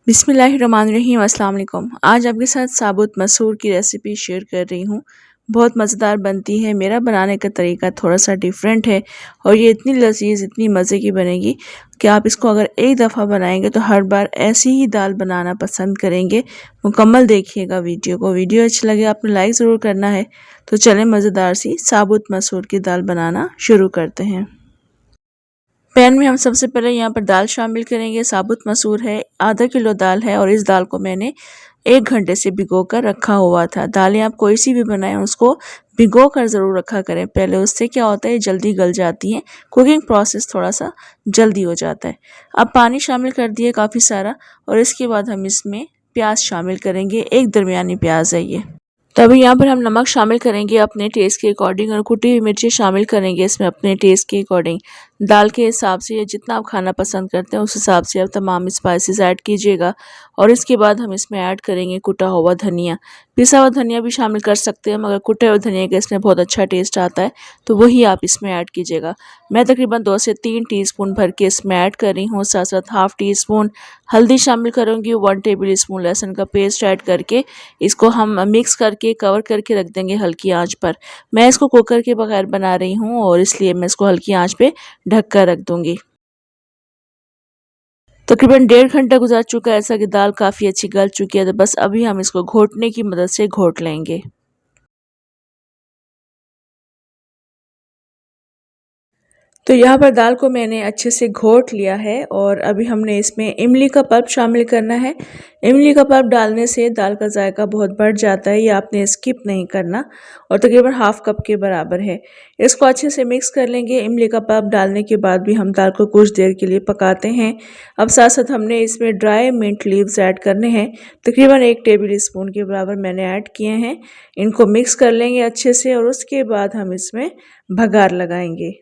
बिस्मिल्लाहिर्रहमानिर्रहीम अस्सलाम वालेकुम। आज आपके साथ साबुत मसूर की रेसिपी शेयर कर रही हूँ। बहुत मज़ेदार बनती है। मेरा बनाने का तरीका थोड़ा सा डिफरेंट है और ये इतनी लजीज इतनी मज़े की बनेगी कि आप इसको अगर एक दफ़ा बनाएंगे तो हर बार ऐसी ही दाल बनाना पसंद करेंगे। मुकम्मल देखिएगा वीडियो को। वीडियो अच्छी लगे आपने लाइक ज़रूर करना है। तो चलें मज़ेदार सी साबुत मसूर की दाल बनाना शुरू करते हैं। पैन में हम सबसे पहले यहाँ पर दाल शामिल करेंगे। साबुत मसूर है, आधा किलो दाल है और इस दाल को मैंने 1 घंटे से भिगो कर रखा हुआ था। दालें आप कोई सी भी बनाएं उसको भिगो कर ज़रूर रखा करें पहले, उससे क्या होता है जल्दी गल जाती हैं, कुकिंग प्रोसेस थोड़ा सा जल्दी हो जाता है। अब पानी शामिल कर दिए काफ़ी सारा और इसके बाद हम इसमें प्याज शामिल करेंगे। एक दरमियानी प्याज है ये। तभी यहाँ पर हम नमक शामिल करेंगे अपने टेस्ट के अकॉर्डिंग और कुटी हुई मिर्ची शामिल करेंगे इसमें अपने टेस्ट के अकॉर्डिंग। दाल के हिसाब से या जितना आप खाना पसंद करते हैं उस हिसाब से आप तमाम स्पाइसेस ऐड कीजिएगा। और इसके बाद हम इसमें ऐड करेंगे कुटा हुआ धनिया। पिसा हुआ धनिया भी शामिल कर सकते हैं मगर कुटे हुए धनिया का इसमें बहुत अच्छा टेस्ट आता है, तो वही आप इसमें ऐड कीजिएगा। मैं तकरीबन 2 से 3 टीस्पून भर के इसमें ऐड कर रही हूँ। साथ साथ हाफ़ टी स्पून हल्दी शामिल करूँगी। 1 टेबल स्पून लहसुन का पेस्ट ऐड करके इसको हम मिक्स करके कवर करके रख देंगे हल्की आंच पर। मैं इसको कुकर के बगैर बना रही हूँ और इसलिए मैं इसको हल्की आंच पे ढक कर रख दूंगी। तकरीबन 1.5 घंटा गुजर चुका है, ऐसा कि दाल काफ़ी अच्छी गल चुकी है। तो बस अभी हम इसको घोटने की मदद से घोट लेंगे। तो यहाँ पर दाल को मैंने अच्छे से घोट लिया है और अभी हमने इसमें इमली का पल्प शामिल करना है। इमली का पल्प डालने से दाल का जायका बहुत बढ़ जाता है, ये आपने स्किप नहीं करना और तकरीबन हाफ कप के बराबर है। इसको अच्छे से मिक्स कर लेंगे। इमली का पल्प डालने के बाद भी हम दाल को कुछ देर के लिए पकाते हैं। अब साथ साथ हमने इसमें ड्राई मिंट लीव्स ऐड करने हैं। तकरीबन 1 टेबल स्पून के बराबर मैंने ऐड किए हैं। इनको मिक्स कर लेंगे अच्छे से और उसके बाद हम इसमें भगार लगाएंगे।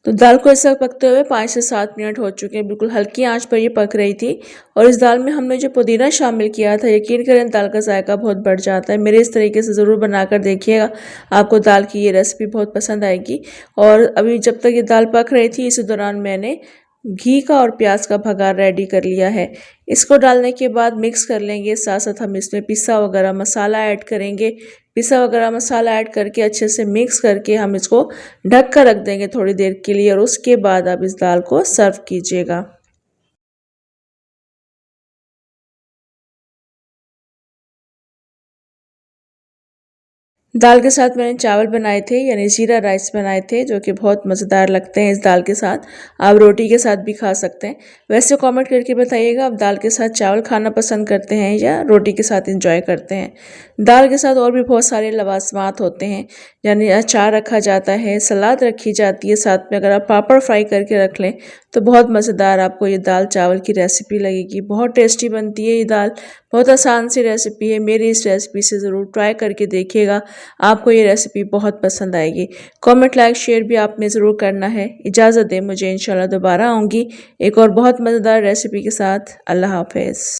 तो दाल को ऐसा पकते हुए 5 से 7 मिनट हो चुके हैं। बिल्कुल हल्की आंच पर ये पक रही थी और इस दाल में हमने जो पुदीना शामिल किया था, यकीन करें दाल का जायका बहुत बढ़ जाता है। मेरे इस तरीके से ज़रूर बनाकर देखिएगा, आपको दाल की ये रेसिपी बहुत पसंद आएगी। और अभी जब तक ये दाल पक रही थी इसी दौरान मैंने घी का और प्याज का भगार रेडी कर लिया है। इसको डालने के बाद मिक्स कर लेंगे। साथ साथ हम इसमें पिसा वगैरह मसाला ऐड करेंगे। पिसा वगैरह मसाला ऐड करके अच्छे से मिक्स करके हम इसको ढक कर रख देंगे थोड़ी देर के लिए और उसके बाद आप इस दाल को सर्व कीजिएगा। दाल के साथ मैंने चावल बनाए थे यानी जीरा राइस बनाए थे, जो कि बहुत मज़ेदार लगते हैं। इस दाल के साथ आप रोटी के साथ भी खा सकते हैं। वैसे कमेंट करके बताइएगा आप दाल के साथ चावल खाना पसंद करते हैं या रोटी के साथ एंजॉय करते हैं। दाल के साथ और भी बहुत सारे लवाजमात होते हैं, यानी अचार रखा जाता है, सलाद रखी जाती है, साथ में अगर आप पापड़ फ्राई करके रख लें तो बहुत मज़ेदार आपको ये दाल चावल की रेसिपी लगेगी। बहुत टेस्टी बनती है ये दाल। बहुत आसान सी रेसिपी है। मेरी इस रेसिपी से ज़रूर ट्राई करके देखिएगा, आपको ये रेसिपी बहुत पसंद आएगी। कमेंट लाइक शेयर भी आपने ज़रूर करना है। इजाज़त दें मुझे, इंशाल्लाह दोबारा आऊँगी एक और बहुत मज़ेदार रेसिपी के साथ। अल्लाह हाफ़िज़।